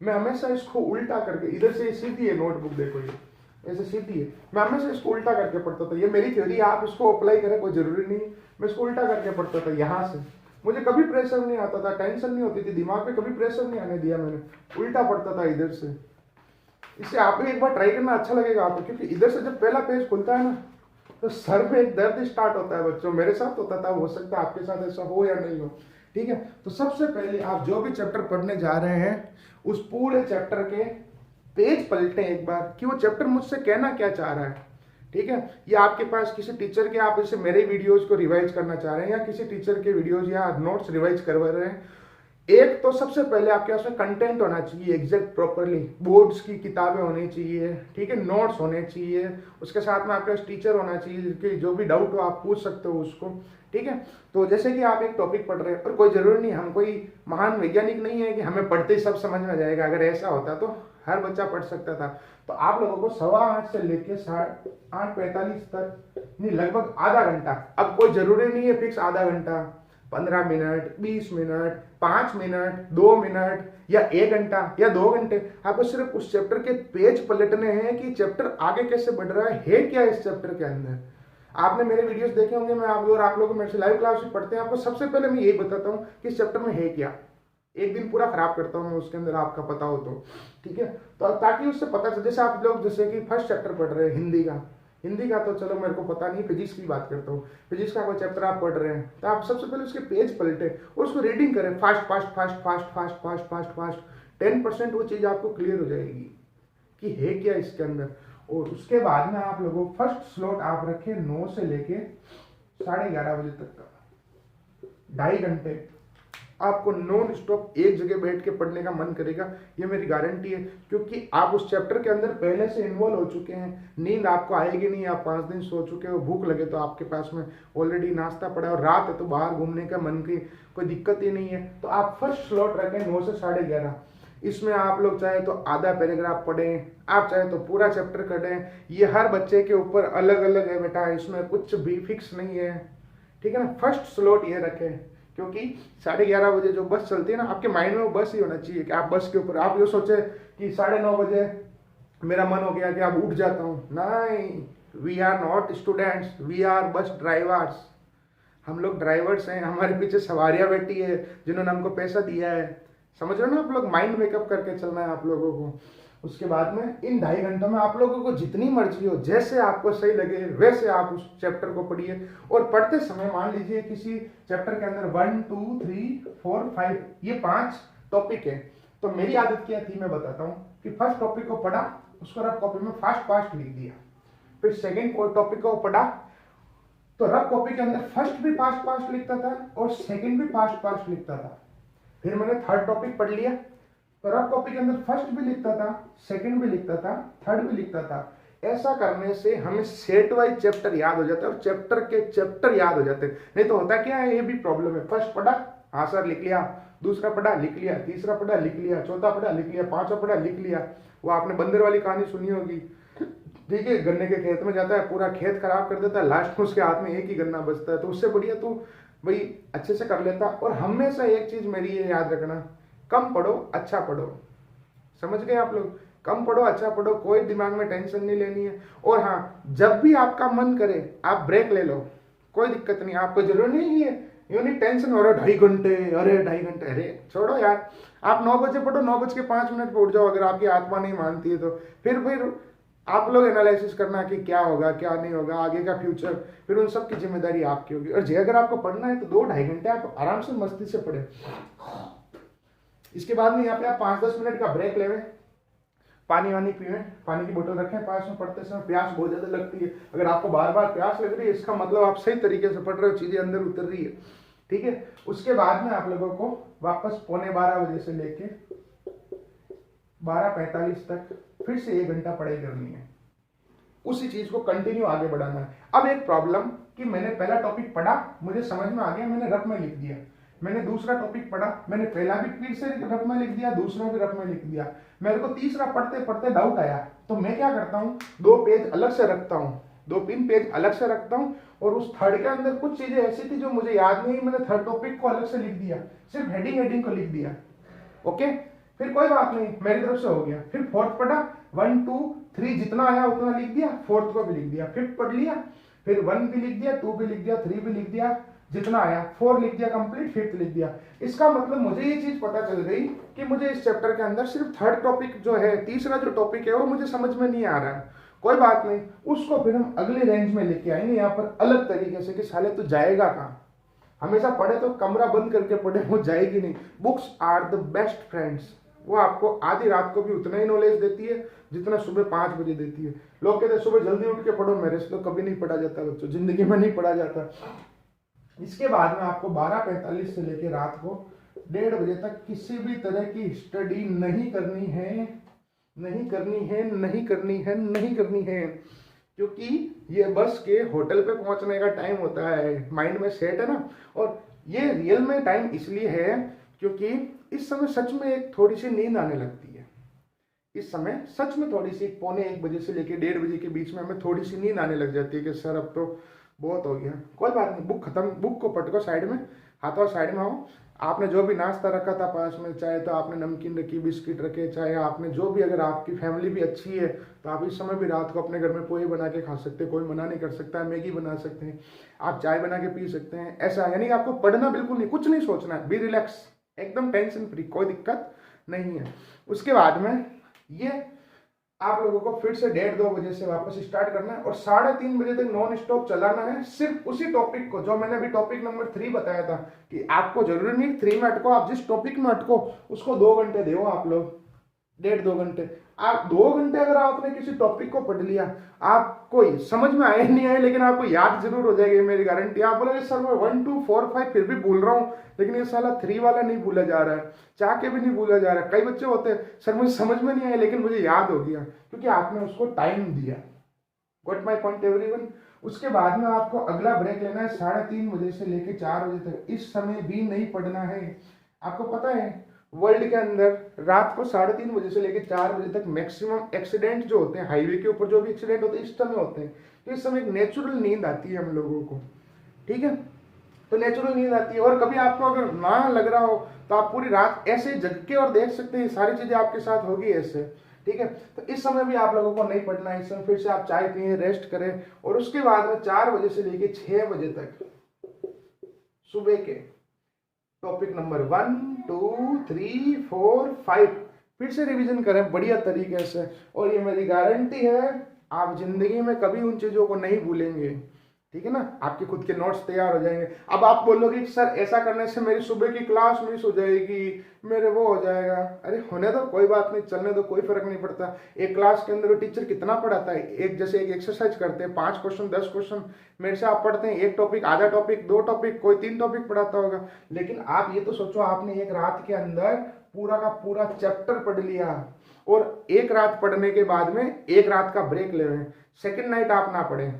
मैं हमेशा इसको उल्टा करके, इधर से सीधी है नोटबुक, देखो ये ऐसे सीधी है, मैं हमेशा इसको उल्टा करके पढ़ता था। ये मेरी थ्योरी, आप इसको अप्लाई करें कोई जरूरी नहीं, मैं इसको उल्टा करके पढ़ता था यहाँ से। मुझे कभी प्रेशर नहीं आता था, टेंशन नहीं होती थी दिमाग पे, कभी प्रेशर नहीं आने दिया मैंने, उल्टा पढ़ता था इधर से। इससे आप भी एक बार ट्राई करना, अच्छा लगेगा आपको। क्योंकि इधर से जब पहला पेज खुलता है ना, तो सर में एक दर्द स्टार्ट होता है बच्चों, मेरे साथ होता था, हो सकता है आपके साथ ऐसा हो या नहीं हो, ठीक है। तो सबसे पहले आप जो भी चैप्टर पढ़ने जा रहे हैं, उस पूरे चैप्टर के पेज पलटें एक बार, कि वो चैप्टर मुझसे कहना क्या चाह रहा है, ठीक है। या आपके पास किसी टीचर के, आप जैसे मेरे वीडियोज को रिवाइज करना चाह रहे हैं, या किसी टीचर के वीडियोज या नोट्स रिवाइज करवा रहे हैं, एक तो सबसे पहले आपके पास में कंटेंट होना चाहिए एग्जैक्ट प्रॉपरली, बोर्ड्स की किताबें होनी चाहिए, ठीक है, नोट्स होने चाहिए, उसके साथ में आपके पास टीचर होना चाहिए कि जो भी डाउट हो आप पूछ सकते हो उसको, ठीक है। तो जैसे कि आप एक टॉपिक पढ़ रहे हैं, और कोई जरूरी नहीं, हम कोई महान वैज्ञानिक नहीं है कि हमें पढ़ते ही सब समझ में आ जाएगा। अगर ऐसा होता तो हर बच्चा पढ़ सकता था। तो आप लोगों को 8:15 से लेके 8:45 तक, नहीं लगभग आधा घंटा, अब कोई जरूरी नहीं है फिक्स आधा घंटा, 15 मिनट, 20 मिनट, 5 मिनट, 2 मिनट या 1 घंटा या 2 घंटे, आपको सिर्फ उस चैप्टर के पेज पलटने हैं कि चैप्टर आगे कैसे बढ़ रहा है क्या इस चैप्टर के अंदर। आपने मेरे वीडियोस देखे होंगे, मैं आप लोगों को मेरे से लाइव क्लास में पढ़ते हैं, आपको सबसे पहले मैं यही बताता हूँ कि इस चैप्टर में है क्या। एक दिन पूरा खराब करता हूँ मैं उसके अंदर, आपका पता हो तो, ठीक है। तो ताकि उससे पता चले, जैसे आप लोग जैसे कि फर्स्ट चैप्टर पढ़ रहे हैं हिंदी का तो चलो मेरे को पता नहीं, फिजिक्स की बात करता हूँ, फिजिक्स का कोई चैप्टर आप पढ़ रहे हैं तो आप सबसे पहले उसके पेज पलटे और उसको रीडिंग करें fast fast fast fast fast fast fast fast 10% वो चीज़ आपको क्लियर हो जाएगी कि है क्या इसके अंदर। और उसके बाद में आप लोगों को फर्स्ट स्लॉट आप रखें 9 से लेके 11:30 बजे तक का, 2.5 घंटे आपको नॉन स्टॉप एक जगह बैठ के पढ़ने का मन करेगा, ये मेरी गारंटी है। क्योंकि आप उस चैप्टर के अंदर पहले से इन्वॉल्व हो चुके हैं, नींद आपको आएगी नहीं, आप 5 दिन सो चुके हो, भूख लगे तो आपके पास में ऑलरेडी नाश्ता पड़ा है और रात है तो बाहर घूमने का मन की कोई दिक्कत ही नहीं है। तो आप फर्स्ट स्लॉट रखें 9 से 11:30। इसमें आप लोग चाहे तो आधा पैराग्राफ पढ़ें, आप चाहे तो पूरा चैप्टर पढ़ें, ये हर बच्चे के ऊपर अलग अलग है बेटा, इसमें कुछ भी फिक्स नहीं है, ठीक है ना। फर्स्ट स्लॉट ये रखें, क्योंकि 11:30 बजे जो बस चलती है ना, आपके माइंड में वो बस ही होना चाहिए कि आप बस के ऊपर, आप ये सोचे कि 9:30 बजे मेरा मन हो गया कि आप उठ जाता हूँ, नहीं, we are not students, we are bus drivers. हम लोग ड्राइवर्स हैं, हमारे पीछे सवारियां बैठी है जिन्होंने हमको पैसा दिया है, समझ रहे हो ना आप लोग। माइंड मेकअप करके चलना है आप लोगों को। उसके बाद में इन 2.5 घंटों में आप लोगों को जितनी मर्जी हो, जैसे आपको सही लगे वैसे आप उस चैप्टर को पढ़िए। और पढ़ते समय मान लीजिए किसी चैप्टर के अंदर 1 2 3 4 5 ये 5 टॉपिक है, तो मेरी आदत क्या थी मैं बताता हूँ कि फर्स्ट टॉपिक को पढ़ा, उसको रफ कॉपी में फास्ट फास्ट लिख दिया। फिर सेकेंड टॉपिक को पढ़ा तो रफ कॉपी के अंदर फर्स्ट भी फास्ट फास्ट लिखता था और सेकेंड भी फास्ट फास्ट लिखता था। फिर मैंने थर्ड टॉपिक पढ़ लिया तो रफ कॉपी के अंदर फर्स्ट भी लिखता था, सेकंड भी लिखता था, थर्ड भी लिखता था। ऐसा करने से हमें सेट वाइज चैप्टर याद हो जाता है और चैप्टर के चैप्टर याद हो जाते हैं। नहीं तो होता क्या है, ये भी प्रॉब्लम है, फर्स्ट पढ़ा हाँ सर लिख लिया, दूसरा पढ़ा लिख लिया, तीसरा पढ़ा लिख लिया, चौथा पढ़ा लिख लिया, पांचवा पढ़ा लिख लिया। वो आपने बंदर वाली कहानी सुनी होगी, ठीक है, गन्ने के खेत में जाता है, पूरा खेत खराब कर देता है, लास्ट में उसके हाथ में एक ही गन्ना बचता है। तो उससे बढ़िया तो भाई अच्छे से कर लेता। और हमेशा एक चीज मेरी ये याद रखना, कम पढ़ो अच्छा पढ़ो, समझ गए आप लोग, कम पढ़ो अच्छा पढ़ो, कोई दिमाग में टेंशन नहीं लेनी है। और हाँ, जब भी आपका मन करे आप ब्रेक ले लो, कोई दिक्कत नहीं, आपको जरूरी नहीं है यूं नहीं टेंशन हो रहा 2.5 घंटे, अरे 2.5 घंटे, अरे छोड़ो यार, आप 9 बजे पढ़ो, 9:05 पर उठ जाओ, अगर आपकी आत्मा नहीं मानती है तो फिर आप लोग एनालिसिस करना कि क्या होगा क्या नहीं होगा, आगे का फ्यूचर, फिर उन सब की जिम्मेदारी आपकी होगी। और अगर आपको पढ़ना है तो 2-2.5 घंटे आप आराम से मस्ती से पढ़े। इसके बाद में यहाँ पे आप 5-10 मिनट का ब्रेक लेवे, पानी वानी पिए, पानी की बोतल रखें पास में, पढ़ते समय प्यास बहुत ज्यादा लगती है, अगर आपको बार बार प्यास लग रही है इसका मतलब आप सही तरीके से पढ़ रहे हो, चीजें अंदर उतर रही है, ठीक है। उसके बाद में आप लोगों को वापस 11:15 बजे से लेके 12:45 तक फिर से 1 घंटा पढ़ाई करनी है, उसी चीज को कंटिन्यू आगे बढ़ाना है। अब एक प्रॉब्लम कि मैंने पहला टॉपिक पढ़ा, मुझे समझ में आ गया, मैंने रफ में लिख दिया, मैंने दूसरा टॉपिक पढ़ा, मैंने पहला भी फिर से रफ में लिख दिया, दूसरा भी रफ में लिख दिया, मेरे को तीसरा पढ़ते पढ़ते डाउट आया, तो मैं क्या करता हूँ 2 पेज अलग से रखता हूँ, 2-3 पेज अलग से रखता हूँ। और उस थर्ड के अंदर कुछ चीजें ऐसी थी जो मुझे याद नहीं, मैंने थर्ड टॉपिक को अलग से लिख दिया, सिर्फ हेडिंग को लिख दिया, ओके। फिर कोई बात नहीं, मेरी तरफ से हो गया। फिर फोर्थ पढ़ा, 1 2 3 जितना आया उतना लिख दिया, फोर्थ को भी लिख दिया। फिफ्थ पढ़ लिया, फिर 1 भी लिख दिया, 2 भी लिख दिया, 3 भी लिख दिया, जितना आया 4 लिख दिया कंप्लीट, फिफ्थ लिख दिया। इसका मतलब मुझे ये चीज पता चल गई कि मुझे इस चैप्टर के अंदर सिर्फ थर्ड टॉपिक जो है, तीसरा जो टॉपिक है वो मुझे समझ में नहीं आ रहा है। कोई बात नहीं, उसको फिर हम अगले रेंज में लेके आएंगे यहाँ पर अलग तरीके से कि साले तो जाएगा कहाँ। हमेशा पढ़े तो कमरा बंद करके पढ़े, वो जाएगी नहीं। Books are the best friends, वो आपको आधी रात को भी उतना ही नॉलेज देती है जितना सुबह 5 बजे देती है। लोग कहते हैं सुबह जल्दी उठ के पढ़ो, मेरे से तो कभी नहीं पढ़ा जाता बच्चों, जिंदगी में नहीं पढ़ा जाता। इसके बाद में आपको 12:45 से लेकर रात को 1:30 बजे तक किसी भी तरह की स्टडी नहीं करनी है, नहीं करनी है, नहीं करनी है, नहीं करनी है, क्योंकि ये बस के होटल पे पहुंचने का टाइम होता है, माइंड में सेट है ना। और ये रियल में टाइम इसलिए है क्योंकि इस समय सच में एक थोड़ी सी नींद आने लगती है। इस समय सच में थोड़ी सी 1:45 से लेकर 1:30 के बीच में हमें थोड़ी सी नींद आने लग जाती है कि सर अब तो बहुत हो गया। कोई बात नहीं, बुक खत्म, बुक को पटको साइड में, हाथों साइड में आओ। आपने जो भी नाश्ता रखा था पास में, चाहे तो आपने नमकीन रखी, बिस्किट रखे, चाहे आपने जो भी, अगर आपकी फैमिली भी अच्छी है तो आप इस समय भी रात को अपने घर में पोहे बना के खा सकते हैं, कोई मना नहीं कर सकता है। मैगी बना सकते हैं, आप चाय बना के पी सकते हैं। ऐसा यानी कि आपको पढ़ना बिल्कुल नहीं, कुछ नहीं सोचना है, बी रिलैक्स, एकदम टेंशन फ्री, कोई दिक्कत नहीं है। उसके बाद में ये आप लोगों को फिर से 1:30-2 बजे से वापस स्टार्ट करना है और 3:30 बजे तक नॉन स्टॉप चलाना है, सिर्फ उसी टॉपिक को जो मैंने अभी टॉपिक नंबर 3 बताया था कि आपको जरूरी नहीं 3 में अटको, आप जिस टॉपिक में अटको उसको 2 घंटे दो आप लोग, 1.5-2 घंटे। आप 2 घंटे अगर आपने किसी टॉपिक को पढ़ लिया, आपको समझ में आए नहीं आए लेकिन आपको याद जरूर हो जाएगी, मेरी गारंटी। आप बोलोगे सर मैं 1 2 4 5 फिर भी भूल रहा हूँ, लेकिन ये साला 3 वाला नहीं भूला जा रहा है, चाह के भी नहीं भूला जा रहा है। कई बच्चे होते हैं सर मुझे समझ में नहीं आया लेकिन मुझे याद हो गया, क्योंकि आपने उसको टाइम दिया। Got my point everyone. उसके बाद में आपको अगला ब्रेक लेना है 3:30 बजे से लेकर 4 बजे तक। इस समय भी नहीं पढ़ना है। आपको पता है वर्ल्ड के अंदर रात को 3:30 बजे से लेकर 4 बजे तक मैक्सिमम एक्सीडेंट जो होते हैं, हाईवे के ऊपर जो भी एक्सीडेंट होते हैं इस समय होते हैं। तो इस समय एक नेचुरल नींद आती है हम लोगों को, ठीक है। तो नेचुरल नींद आती है और कभी आपको अगर ना लग रहा हो तो आप पूरी रात ऐसे जग के और देख सकते हैं, सारी चीजें आपके साथ होगी ऐसे, ठीक है। तो इस समय भी आप लोगों को नहीं पढ़ना है। इस समय फिर से आप चाय पिए, रेस्ट करें और उसके बाद में 4 बजे से लेकर 6 बजे तक सुबह के टॉपिक नंबर 1 2 3 4 5 फिर से रिवीजन करें बढ़िया तरीके से। और ये मेरी गारंटी है आप जिंदगी में कभी उन चीजों को नहीं भूलेंगे, ठीक है ना। आपके खुद के नोट्स तैयार हो जाएंगे। अब आप बोलोगे सर ऐसा करने से मेरी सुबह की क्लास मिस हो जाएगी, मेरे वो हो जाएगा। अरे होने दो, कोई बात नहीं, चलने दो, कोई फर्क नहीं पड़ता। एक क्लास के अंदर टीचर कितना पढ़ाता है, एक जैसे एक एक्सरसाइज करते हैं 5 क्वेश्चन 10 क्वेश्चन मेरे से आप पढ़ते हैं, एक टॉपिक, आधा टॉपिक, 2 टॉपिक, कोई 3 टॉपिक पढ़ाता होगा। लेकिन आप ये तो सोचो आपने एक रात के अंदर पूरा का पूरा चैप्टर पढ़ लिया और एक रात पढ़ने के बाद में एक रात का ब्रेक ले रहे हैं, सेकेंड नाइट आप ना पढ़ें,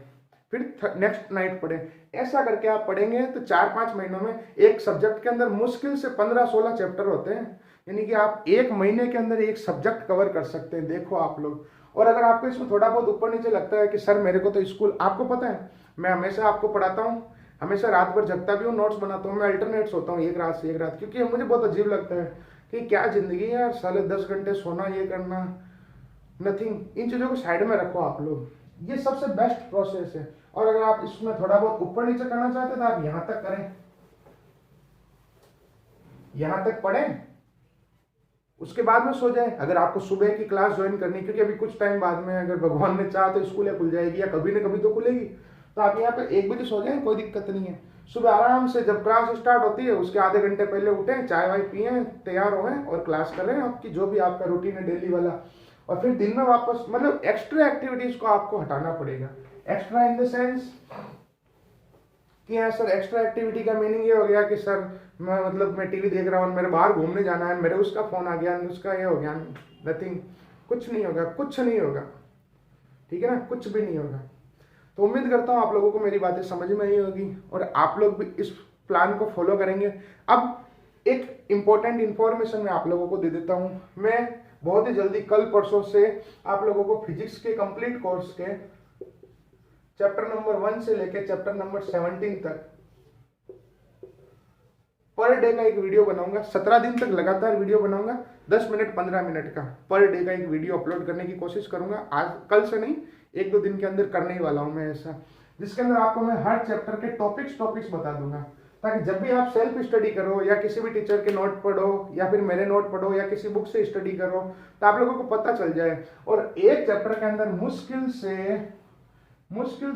फिर नेक्स्ट नाइट पढ़े। ऐसा करके आप पढ़ेंगे तो 4-5 महीनों में एक सब्जेक्ट के अंदर मुश्किल से 15-16 चैप्टर होते हैं, यानी कि आप 1 महीने के अंदर एक सब्जेक्ट कवर कर सकते हैं। देखो आप लोग। और अगर आपको इसमें थोड़ा बहुत ऊपर नीचे लगता है कि सर मेरे को तो स्कूल, आपको पता है मैं हमेशा आपको पढ़ाता हूँ, हमेशा रात भर जगता भी हूँ, नोट्स बनाता हूँ, मैं अल्टरनेट्स होता हूँ एक रात से एक रात, क्योंकि मुझे बहुत अजीब लगता है कि क्या जिंदगी है यार, साले 10 घंटे सोना, ये करना, नथिंग। इन चीज़ों को साइड में रखो आप लोग, ये सबसे बेस्ट प्रोसेस है। और अगर आप इसमें थोड़ा बहुत ऊपर नीचे करना चाहते हैं तो आप यहां तक करें, यहां तक पढ़ें, उसके बाद में सो जाए। अगर आपको सुबह की क्लास ज्वाइन करनी, क्योंकि अभी कुछ टाइम बाद में अगर भगवान ने चाहा तो स्कूलें खुल जाएगी या कभी ना कभी तो खुलेगी, तो आप यहाँ पे 1 बजे सो जाए, कोई दिक्कत नहीं है। सुबह आराम से जब क्लास स्टार्ट होती है उसके आधे घंटे पहले उठें, चाय वाय पिए, तैयार हो और क्लास करें आपकी जो भी आपका रूटीन है डेली वाला। और फिर दिन में वापस, मतलब एक्स्ट्रा एक्टिविटीज को आपको हटाना पड़ेगा। एक्स्ट्रा इन द सेंस कि हाँ सर, एक्स्ट्रा एक्टिविटी का मीनिंग ये हो गया कि सर मैं टीवी देख रहा हूँ, मेरे बाहर घूमने जाना है, मेरे उसका फोन आ गया, उसका ये हो गया, नथिंग, कुछ नहीं होगा, कुछ नहीं होगा, ठीक है ना, कुछ भी नहीं होगा। तो उम्मीद करता हूँ आप लोगों को मेरी बातें समझ में आई होगी और आप लोग भी इस प्लान को फॉलो करेंगे। अब एक इंपॉर्टेंट इंफॉर्मेशन मैं आप लोगों को दे देता हूँ। मैं बहुत ही जल्दी कल परसों से आप लोगों को फिजिक्स के कंप्लीट कोर्स के चैप्टर नंबर 1 से लेकर चैप्टर नंबर 17 तक पर डे का एक वीडियो बनाऊंगा। 17 दिन तक लगातार वीडियो बनाऊंगा, 10 मिनट 15 मिनट का पर डे का एक वीडियो अपलोड करने की कोशिश करूंगा। आज कल से नहीं, 1-2 दिन के अंदर करने ही वाला हूं मैं ऐसा, जिसके अंदर आपको मैं हर चैप्टर के टॉपिक्स बता दूंगा, ताकि जब भी आप सेल्फ स्टडी करो या किसी भी टीचर के नोट पढ़ो या फिर मेरे नोट पढ़ो या किसी बुक से स्टडी करो तो आप लोगों को पता चल जाए। और एक चैप्टर के अंदर मुश्किल से मुश्किल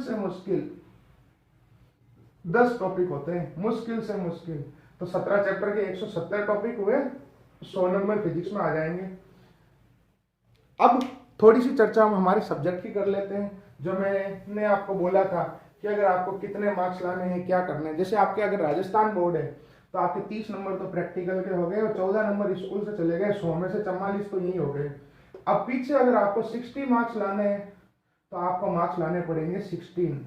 10 टॉपिक होते हैं, मुश्किल से मुश्किल। तो 17 चैप्टर के 170 टॉपिक हुए, 100 नंबर फिजिक्स में आ जाएंगे। अब थोड़ी सी चर्चा हम हमारे सब्जेक्ट की कर लेते हैं। जो मैंने आपको बोला था कि अगर आपको कितने मार्क्स लाने हैं, क्या करना है। जैसे आपके अगर राजस्थान बोर्ड है तो आपके 30 नंबर तो प्रैक्टिकल के हो गए और 14 नंबर स्कूल से चले गए, 100 में से 44 तो यही हो गए। अब पीछे अगर आपको 60 मार्क्स लाने हैं तो आपको मार्क्स लाने पड़ेंगे 16।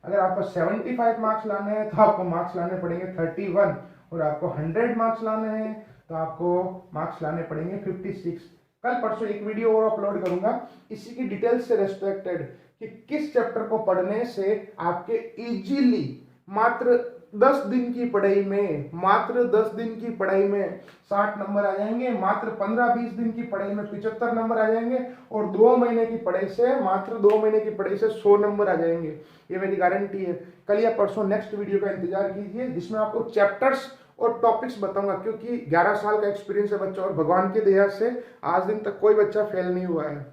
अगर आपको 75 मार्क्स लाने हैं तो आपको मार्क्स लाने पड़ेंगे 31, और आपको 100 मार्क्स लाने हैं तो आपको मार्क्स लाने पड़ेंगे 56। कल परसों एक वीडियो और अपलोड करूंगा इसी की डिटेल्स से रेस्पेक्टेड कि किस चैप्टर को पढ़ने से आपके इजीली मात्र 10 दिन की पढ़ाई में, मात्र 10 दिन की पढ़ाई में 60 नंबर आ जाएंगे, मात्र 15-20 दिन की पढ़ाई में 75 नंबर आ जाएंगे, और 2 महीने की पढ़ाई से, मात्र 2 महीने की पढ़ाई से 100 नंबर आ जाएंगे। ये मेरी गारंटी है। कल या परसों नेक्स्ट वीडियो का इंतजार कीजिए जिसमें आपको चैप्टर्स और टॉपिक्स बताऊंगा, क्योंकि 11 साल का एक्सपीरियंस है बच्चा, और भगवान की दया से आज दिन तक कोई बच्चा फेल नहीं हुआ है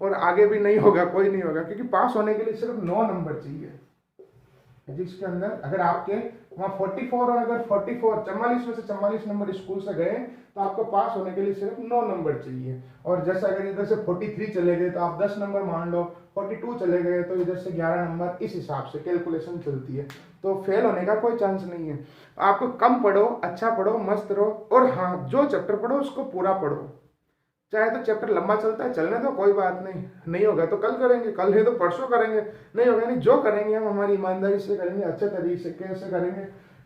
और आगे भी नहीं होगा, कोई नहीं होगा, क्योंकि पास होने के लिए सिर्फ 9 नंबर चाहिए फिजिक्स के अंदर। अगर आपके वहाँ 44 और अगर 44 में से 44 नंबर स्कूल से गए तो आपको पास होने के लिए सिर्फ 9 नंबर चाहिए। और जैसे अगर इधर से 43 चले गए तो आप 10 नंबर मान लो, 42 चले गए तो इधर से 11 नंबर, इस हिसाब से कैलकुलेशन चलती है। तो फेल होने का कोई चांस नहीं है। आपको कम पढ़ो, अच्छा पढ़ो, मस्त रहो, और हाँ जो चैप्टर पढ़ो उसको पूरा पढ़ो। चाहे तो चैप्टर लंबा चलता है, चलने दो, कोई बात नहीं, नहीं होगा तो कल करेंगे, कल नहीं तो परसों करेंगे, नहीं होगा नहीं, जो करेंगे हम हमारी ईमानदारी से करेंगे, अच्छे तरीके से करेंगे,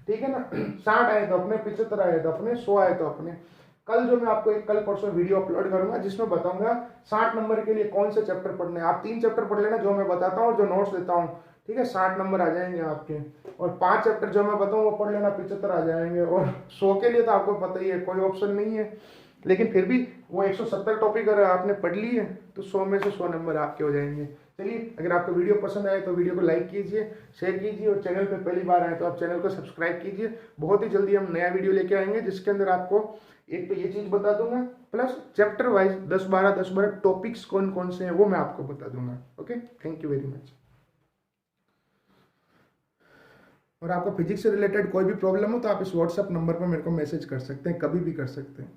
ठीक है ना। 60 आए तो अपने, 75 आए तो अपने, 100 आए तो अपने। कल जो मैं आपको एक कल परसों वीडियो अपलोड करूंगा जिसमें बताऊंगा 60 नंबर के लिए कौन से चैप्टर पढ़ने हैं। आप 3 चैप्टर पढ़ लेना जो मैं बताता हूँ और जो नोट्स देता हूँ, ठीक है, 60 नंबर आ जाएंगे आपके। और 5 चैप्टर जो मैं बताऊँ वो पढ़ लेना, 75 आ जाएंगे। और 100 के लिए तो आपको पता ही है कोई ऑप्शन नहीं है, लेकिन फिर भी वो 170 टॉपिक अगर आपने पढ़ ली है तो 100 में से 100 नंबर आपके हो जाएंगे। चलिए, अगर आपको वीडियो पसंद आए तो वीडियो को लाइक कीजिए, शेयर कीजिए, और चैनल पे पहली बार आए तो आप चैनल को सब्सक्राइब कीजिए। बहुत ही जल्दी हम नया वीडियो लेके आएंगे जिसके अंदर आपको एक तो ये चीज़ बता दूंगा, प्लस चैप्टर वाइज 10-12 टॉपिक्स कौन कौन से हैं वो मैं आपको बता दूंगा। Okay, thank you very much. और आपको फिजिक्स से रिलेटेड कोई भी प्रॉब्लम हो तो आप इस व्हाट्सएप नंबर पर मेरे को मैसेज कर सकते हैं, कभी भी कर सकते हैं।